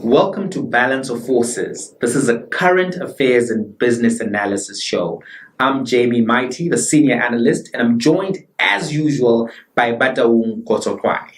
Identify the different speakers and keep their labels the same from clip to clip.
Speaker 1: Welcome to Balance of Forces. This is a current affairs and business analysis show. I'm Jamie Mighty, the senior analyst, and I'm joined, as usual, by Bataung Kotokwane.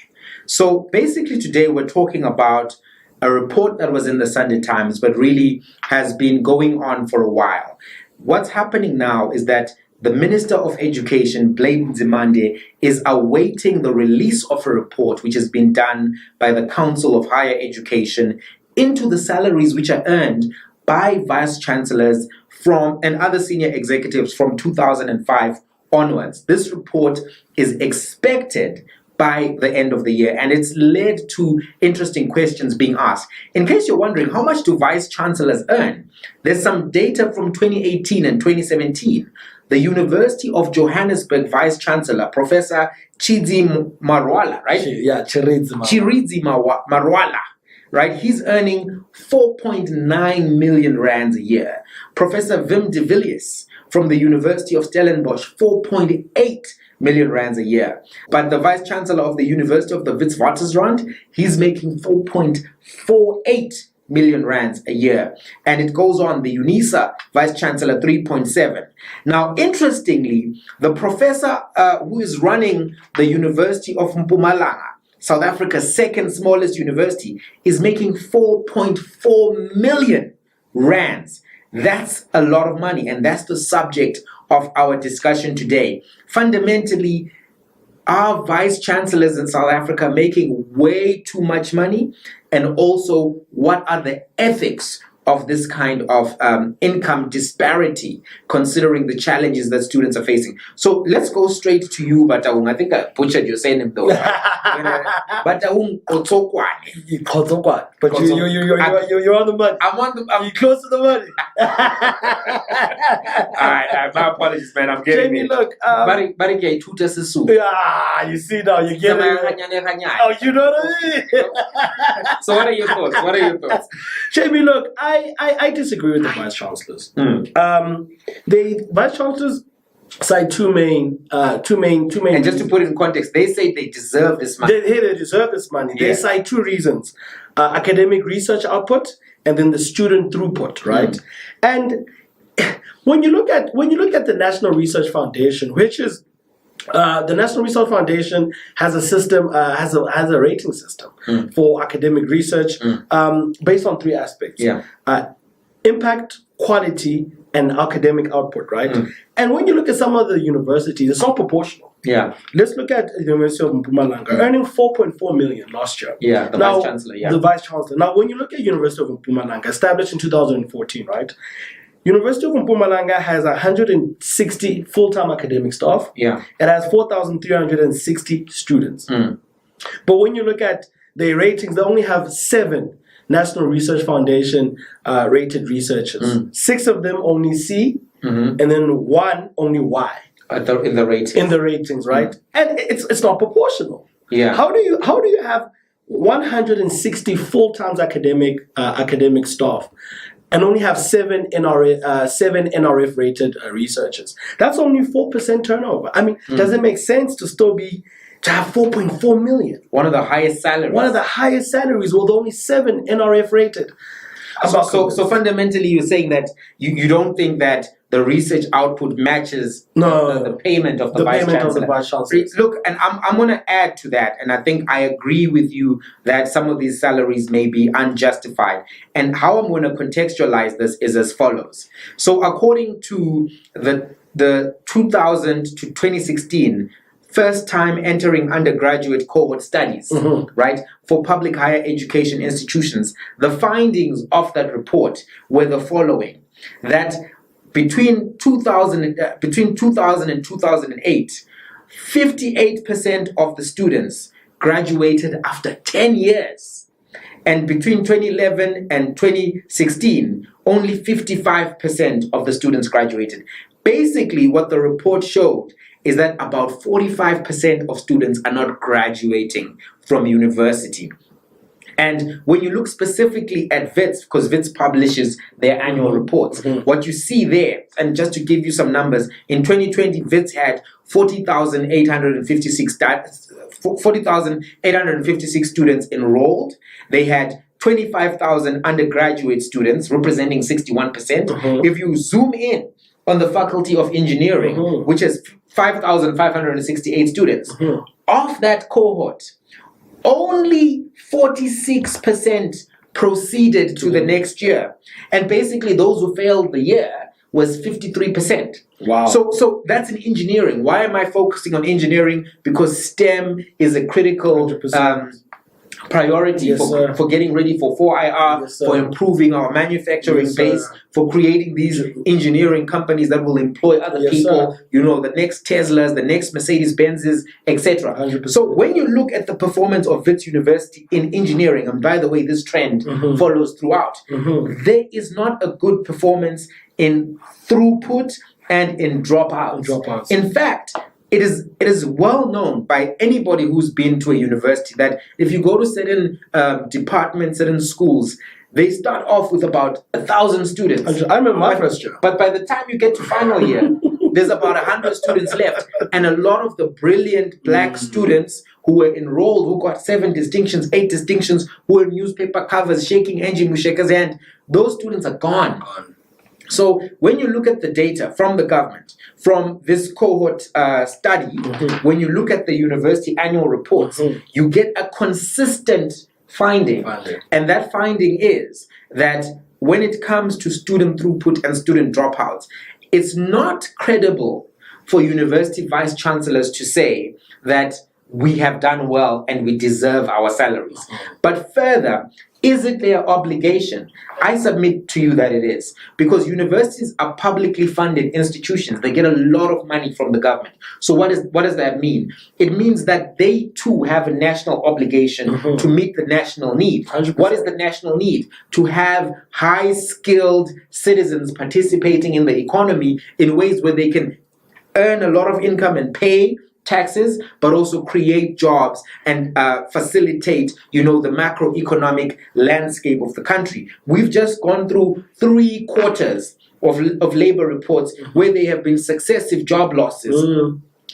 Speaker 1: So basically today we're talking about a report that was in the Sunday Times, but really has been going on for a while. What's happening now is that the Minister of Education, Blade Nzimande, is awaiting the release of a report which has been done by the Council of Higher Education into the salaries which are earned by Vice Chancellors and other senior executives from 2005 onwards. This report is expected by the end of the year, and it's led to interesting questions being asked. In case you're wondering, how much do Vice Chancellors earn? There's some data from 2018 and 2017. The University of Johannesburg Vice Chancellor, Professor Chiridzi Marwala, right? Chiridzi Marwala, right? He's earning 4.9 million rands a year. Professor Wim de Villiers from the University of Stellenbosch, 4.8 million rands a year. But the Vice Chancellor of the University of the Witwatersrand, he's making 4.48 million rands a year. And it goes on, the UNISA Vice Chancellor 3.7. Now, interestingly, the professor who is running the University of Mpumalanga, South Africa's second smallest university, is making 4.4 million rands. That's a lot of money, and that's the subject of our discussion today. Fundamentally, are vice chancellors in South Africa making way too much money? And also, what are the ethics of this kind of income disparity, considering the challenges that students are facing? So let's go straight to you, Bataung. I think I butchered your surname though. Bataung Kotokwane.
Speaker 2: But you're on the money. You're close to the money.
Speaker 1: All right, my apologies, man. I'm getting
Speaker 2: Jamie,
Speaker 1: it.
Speaker 2: look. You see now, you get it. Oh, you know what I mean?
Speaker 1: So what are your thoughts?
Speaker 2: Jamie, look, I disagree with the Vice Chancellors. The Vice Chancellors cite two main.
Speaker 1: And just to put it in context, they say they deserve this money.
Speaker 2: They deserve this money.
Speaker 1: Yeah.
Speaker 2: They cite two reasons: academic research output, and then the student throughput. Right. And when you look at the National Research Foundation, which is the National Research Foundation has a system, has a rating system for academic research based on three aspects: impact, quality, and academic output. Right. And when you look at some of the universities, it's not proportional.
Speaker 1: Yeah.
Speaker 2: Let's look at the University of Mpumalanga, earning 4.4 million last year.
Speaker 1: Yeah, Vice Chancellor. Yeah.
Speaker 2: The Vice Chancellor. Now, when you look at University of Mpumalanga, established in 2014, right? University of Mpumalanga has 160 full-time academic staff.
Speaker 1: Yeah.
Speaker 2: It has 4,360 students. But when you look at their ratings, they only have 7 National Research Foundation rated researchers. 6 of them only C, and then 1 only Y.
Speaker 1: In the ratings.
Speaker 2: In the ratings, right? And it's not proportional.
Speaker 1: Yeah.
Speaker 2: How do you have 160 full-time academic staff and only have 7 NRF rated researchers? That's only 4% turnover. I mean, does it make sense to have 4.4 million?
Speaker 1: One of the highest salaries.
Speaker 2: One of the highest salaries with only 7 NRF rated.
Speaker 1: So fundamentally, you're saying that you don't think that the research output matches the payment of the Vice Chancellor. Look, and I'm going to add to that, and I think I agree with you that some of these salaries may be unjustified. And how I'm going to contextualize this is as follows. So according to the 2000 to 2016 first time entering undergraduate cohort studies, right, for public higher education institutions, the findings of that report were the following: that between 2000 and 2008, 58% of the students graduated after 10 years. And between 2011 and 2016, only 55% of the students graduated. Basically, what the report showed is that about 45% of students are not graduating from university. And when you look specifically at WITS, because WITS publishes their annual reports, what you see there, and just to give you some numbers, in 2020, WITS had 40,856 students enrolled. They had 25,000 undergraduate students, representing 61%. If you zoom in on the Faculty of Engineering, which is 5,568 students, of that cohort, only 46% proceeded to the next year. And basically those who failed the year was 53%.
Speaker 2: Wow.
Speaker 1: So that's in engineering. Why am I focusing on engineering? Because STEM is a critical priority for getting ready for 4IR, for improving our manufacturing base, for creating these engineering companies that will employ other people, the next Teslas, the next Mercedes-Benzes, etc. So when you look at the performance of Wits University in engineering, and by the way, this trend follows throughout, there is not a good performance in throughput and in dropouts. In fact, it is well known by anybody who's been to a university that if you go to certain departments, certain schools, they start off with about 1,000 students.
Speaker 2: I remember my first year.
Speaker 1: But by the time you get to final year, there's about 100 students left. And a lot of the brilliant black students who were enrolled, who got 7 distinctions, 8 distinctions, who were newspaper covers, shaking Angie Musheka's hand, those students are gone. So when you look at the data from the government, from this cohort study, when you look at the university annual reports, you get a consistent finding. And that finding is that when it comes to student throughput and student dropouts, it's not credible for university vice chancellors to say that we have done well and we deserve our salaries. But further, is it their obligation? I submit to you that it is, because universities are publicly funded institutions. They get a lot of money from the government. So what does that mean? It means that they too have a national obligation to meet the national need.
Speaker 2: 100%.
Speaker 1: What is the national need? To have high-skilled citizens participating in the economy in ways where they can earn a lot of income and pay taxes, but also create jobs and facilitate, the macroeconomic landscape of the country. We've just gone through 3 quarters of labor reports where there have been successive job losses.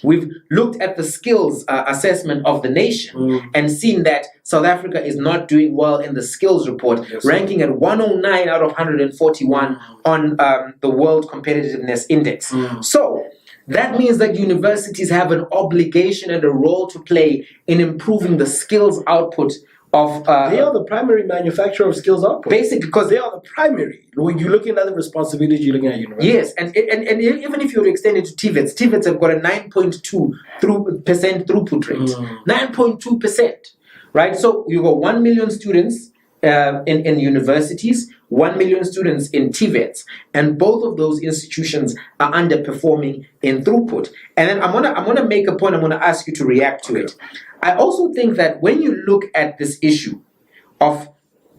Speaker 1: We've looked at the skills assessment of the nation and seen that South Africa is not doing well in the skills report, ranking at 109 out of 141 on the World Competitiveness Index. So that means that universities have an obligation and a role to play in improving the skills output of...
Speaker 2: they are the primary manufacturer of skills output.
Speaker 1: Basically, because
Speaker 2: they are the primary. When you're looking at the responsibility, you're looking at universities.
Speaker 1: Yes, and even if you were to extend it to TVETs have got a 9.2% throughput rate. 9.2%, right? So you've got 1 million students in universities, 1 million students in TVETs, and both of those institutions are underperforming in throughput. And then I'm gonna make a point. I'm gonna ask you to react to it. I also think that when you look at this issue of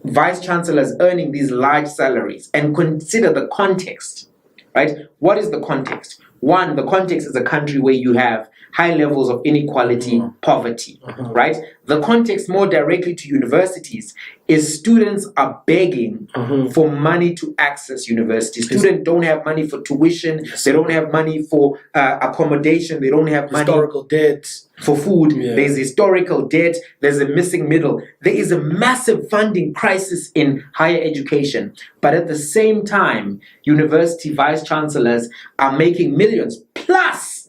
Speaker 1: vice chancellors earning these large salaries and consider the context, right? What is the context? One, the context is a country where you have high levels of inequality, poverty, right? The context more directly to universities is students are begging for money to access university. Students don't have money for tuition. They don't have money for accommodation. They don't have money
Speaker 2: historical debt
Speaker 1: for food. There's historical debt. There's a missing middle. There is a massive funding crisis in higher education. But at the same time, university vice chancellors are making millions. Plus,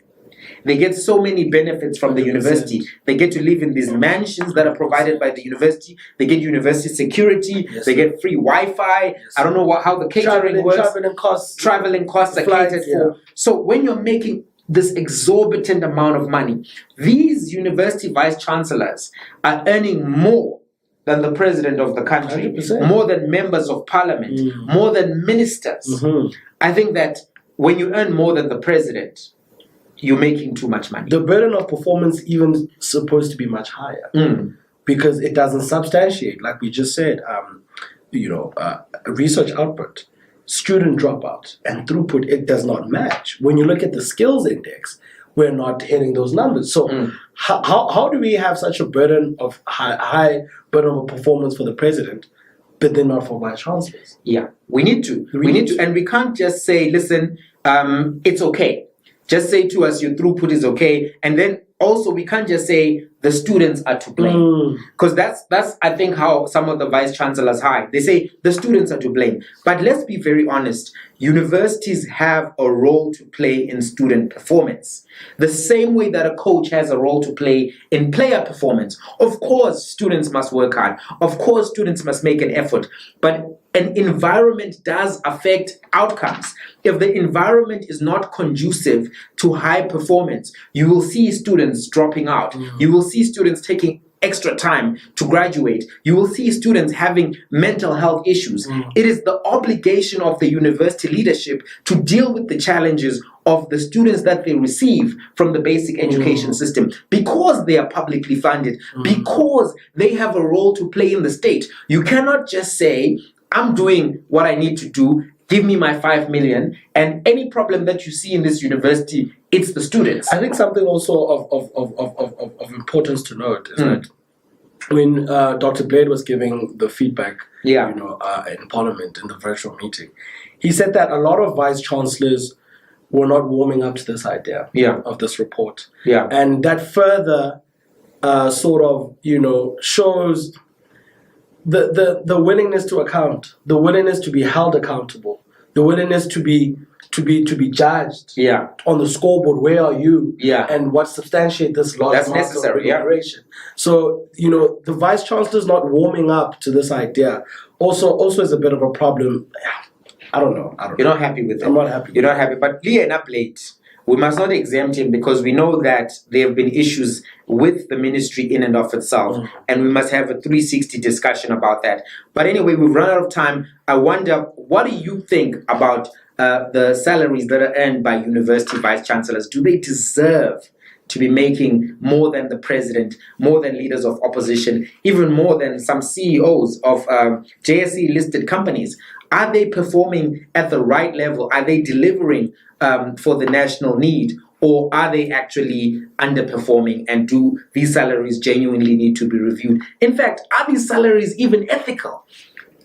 Speaker 1: they get so many benefits from the university. They get to live in these mansions that are provided by the university. They get university security. They get free Wi-Fi. I don't know how the catering works. Traveling costs are catered for. So when you're making this exorbitant amount of money, these university vice chancellors are earning more than the president of the country,
Speaker 2: 100%.
Speaker 1: More than members of parliament, more than ministers. I think that when you earn more than the president, you're making too much money.
Speaker 2: The burden of performance even supposed to be much higher because it doesn't substantiate, like we just said, research output, student dropout, and throughput, it does not match. When you look at the skills index, we're not hitting those numbers. So how do we have such a burden of high burden of performance for the president, but then not for vice chancellors?
Speaker 1: Yeah, we need to. We need to. And we can't just say, listen, it's okay. Just say to us your throughput is okay, and then also we can't just say the students are to blame, because that's I think how some of the vice chancellors hide. They say the students are to blame, but let's be very honest. Universities have a role to play in student performance, the same way that a coach has a role to play in player performance. Of course, students must work hard. Of course, students must make an effort, but an environment does affect outcomes. If the environment is not conducive to high performance, you will see students dropping out. You will see students taking extra time to graduate. You will see students having mental health issues. It is the obligation of the university leadership to deal with the challenges of the students that they receive from the basic education system, because they are publicly funded, because they have a role to play in the state. You cannot just say, I'm doing what I need to do, give me my 5 million, and any problem that you see in this university, it's the students.
Speaker 2: I think something also of importance to note is that when Dr. Blade was giving the feedback, in Parliament in the virtual meeting, he said that a lot of vice chancellors were not warming up to this idea of this report, and that further shows the willingness to account, the willingness to be held accountable, the willingness to be judged on the scoreboard. Where are you? And what substantiate this large
Speaker 1: that's necessary.
Speaker 2: remuneration? So the vice chancellor is not warming up to this idea. Also is a bit of a problem. I don't know.
Speaker 1: You're not happy with it.
Speaker 2: I'm not happy.
Speaker 1: You're not happy. But Lee and Blade, we must not exempt him, because we know that there have been issues with the ministry in and of itself, and we must have a 360 discussion about that. But anyway, we've run out of time. I wonder, what do you think about the salaries that are earned by university vice chancellors? Do they deserve to be making more than the president, more than leaders of opposition, even more than some CEOs of JSE listed companies? Are they performing at the right level? Are they delivering for the national need? Or are they actually underperforming, and do these salaries genuinely need to be reviewed? In fact, are these salaries even ethical,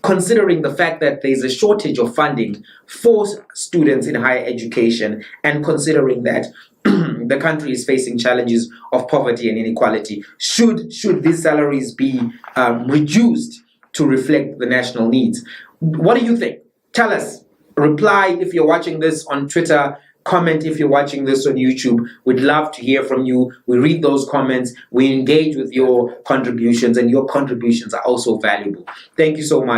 Speaker 1: considering the fact that there's a shortage of funding for students in higher education, and considering that the country is facing challenges of poverty and inequality? Should these salaries be reduced to reflect the national needs? What do you think? Tell us. Reply if you're watching this on Twitter. Comment if you're watching this on YouTube. We'd love to hear from you. We read those comments. We engage with your contributions, and your contributions are also valuable. Thank you so much.